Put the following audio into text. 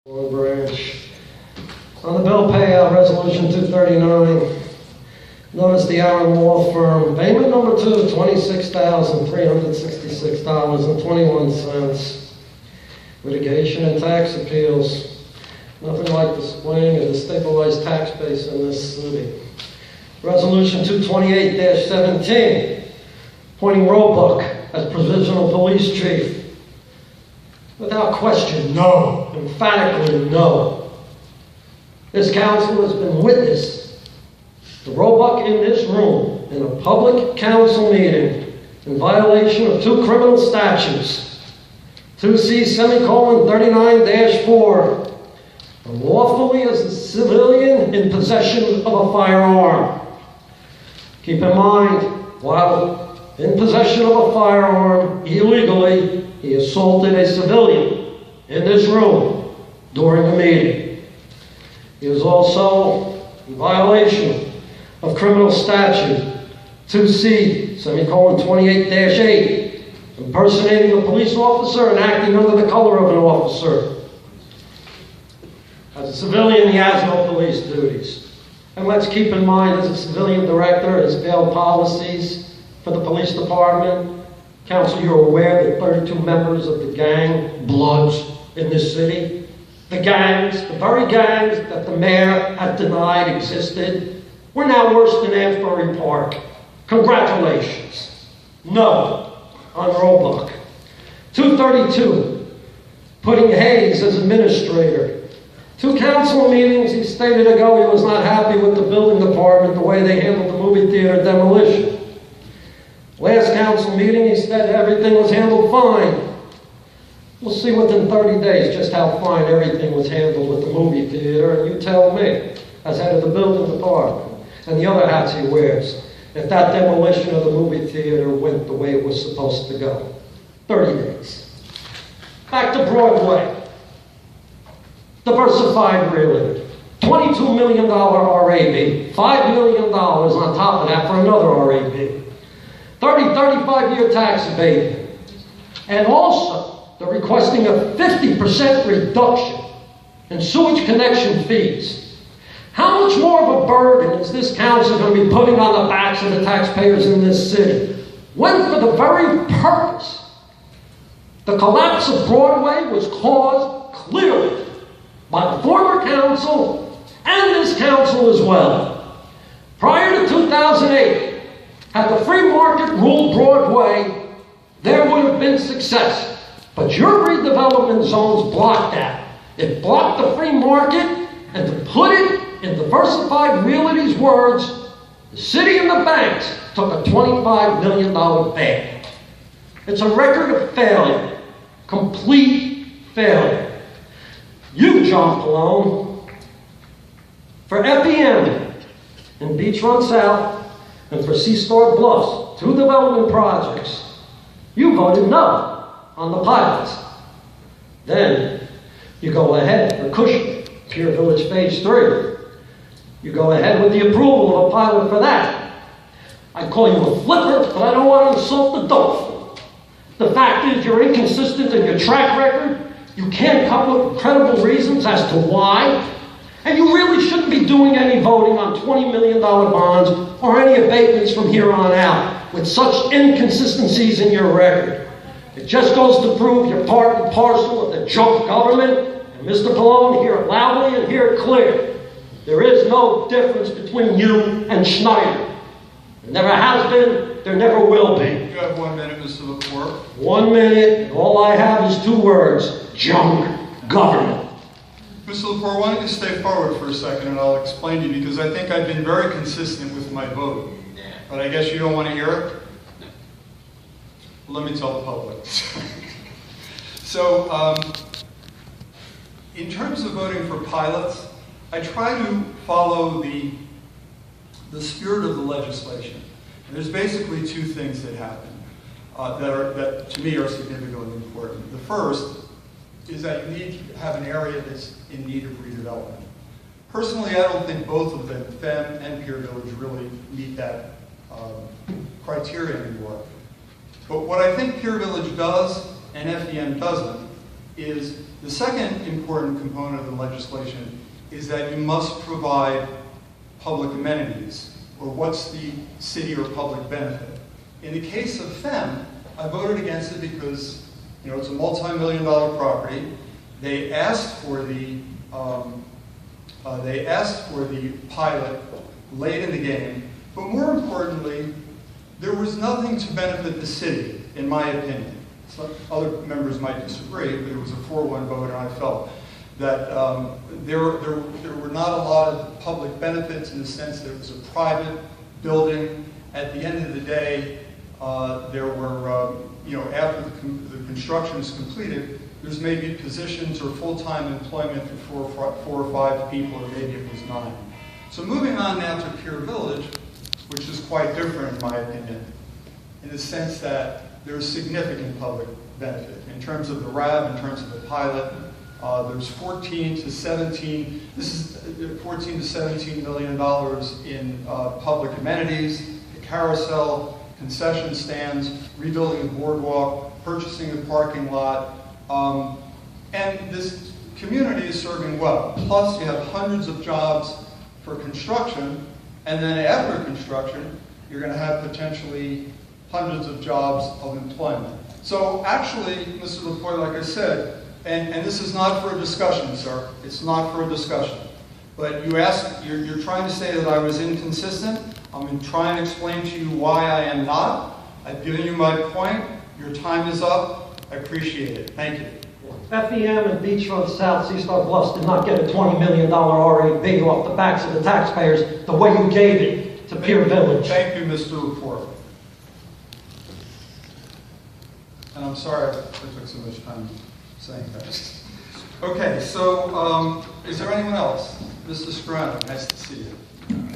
Branch. On the bill payout, resolution 239, notice the Aaron Law Firm, payment number 2, $26,366.21. Litigation and tax appeals. Nothing like the swing of the stabilized tax base in this city. Resolution 228-17, appointing Roebuck as provisional police chief. Without question, no. Emphatically, no. This council has been witness to Roebuck in this room in a public council meeting in violation of 2 criminal statutes. 2C:39-4, unlawfully as a civilian in possession of a firearm. Keep in mind, while in possession of a firearm illegally, he assaulted a civilian in this room during the meeting. He is also in violation of criminal statute 2C:28-8, impersonating a police officer and acting under the color of an officer. As a civilian, he has no police duties. And let's keep in mind, as a civilian director, his bail policies for the police department. Council, you're aware that 32 members of the gang Bloods in this city, the gangs, the very gangs that the mayor had denied existed, were now worse than Asbury Park. Congratulations. No on Roebuck. 232, putting Hayes as administrator. 2 council meetings, he stated ago he was not happy with the building department, the way they handled the movie theater demolition. Last council meeting, he said everything was handled fine. We'll see within 30 days just how fine everything was handled with the movie theater, and you tell me, as head of the building department, and the other hats he wears, if that demolition of the movie theater went the way it was supposed to go. 30 days. Back to Broadway. Diversified Realty. $22 million RAB, $5 million on top of that for another RAB. 35-year tax abatement. And also, they're requesting a 50% reduction in sewage connection fees. How much more of a burden is this council going to be putting on the backs of the taxpayers in this city? When, for the very purpose, the collapse of Broadway was caused clearly by the former council and this council as well. Prior to 2008, had the free market ruled Broadway, there would have been success. But your redevelopment zones blocked that. It blocked the free market, and to put it in Diversified Realty's words, the city and the banks took a $25 million bag. It's a record of failure, complete failure. You, John Pallone, for FEM in Beachfront South, and for Seastar Bluffs, 2 development projects, you voted no on the pilots. Then you go ahead for Cushing, Pier Village Phase 3. You go ahead with the approval of a pilot for that. I call you a flipper, but I don't want to insult the dope. The fact is you're inconsistent in your track record. You can't come up with credible reasons as to why. And you really shouldn't be doing any voting on $20 million bonds or any abatements from here on out with such inconsistencies in your record. It just goes to prove you're part and parcel of the junk government. And Mr. Pallone, hear it loudly and hear it clear. There is no difference between you and Schneider. There never has been, there never will be. You have 1 minute, Mr. Lepore. 1 minute, and all I have is 2 words, junk government. Mr. Lepore, why don't you stay forward for a second and I'll explain to you, because I think I've been very consistent with my vote. But I guess you don't want to hear it? Well, let me tell the public. So, in terms of voting for pilots, I try to follow the spirit of the legislation. And there's basically 2 things that happen that to me are significantly important. The first is that you need to have an area that's in need of redevelopment. Personally, I don't think both of them, FEM and Pier Village, really meet that criteria anymore. But what I think Pier Village does and FEM doesn't is the second important component of the legislation is that you must provide public amenities, or what's the city or public benefit. In the case of FEM, I voted against it because it's a multi-million-dollar property. They asked for the pilot late in the game, but more importantly, there was nothing to benefit the city, in my opinion. So other members might disagree, but it was a 4-1 vote, and I felt that there were not a lot of public benefits in the sense that it was a private building. At the end of the day, there were, after the construction is completed, there's maybe positions or full-time employment for four or five people, or maybe it was 9. So moving on now to Pier Village, which is quite different in my opinion, in the sense that there's significant public benefit. In terms of the RAB, in terms of the pilot, there's 14 to 17 million dollars in public amenities, the carousel, concession stands, rebuilding the boardwalk, purchasing the parking lot, and this community is serving well. Plus, you have hundreds of jobs for construction, and then after construction, you're going to have potentially hundreds of jobs of employment. So actually, Mr. Lepore, like I said, and this is not for a discussion, sir. It's not for a discussion. But you're trying to say that I was inconsistent. I'm going to try and explain to you why I am not. I've given you my point. Your time is up. I appreciate it. Thank you. FEM and Beachfront South Seastar Bluffs did not get a $20 million RAB off the backs of the taxpayers the way you gave it to Pier Village. Thank you, Mr. Lepore. And I'm sorry I took so much time saying that. Okay, so is there anyone else? Mr. Sperano, nice to see you.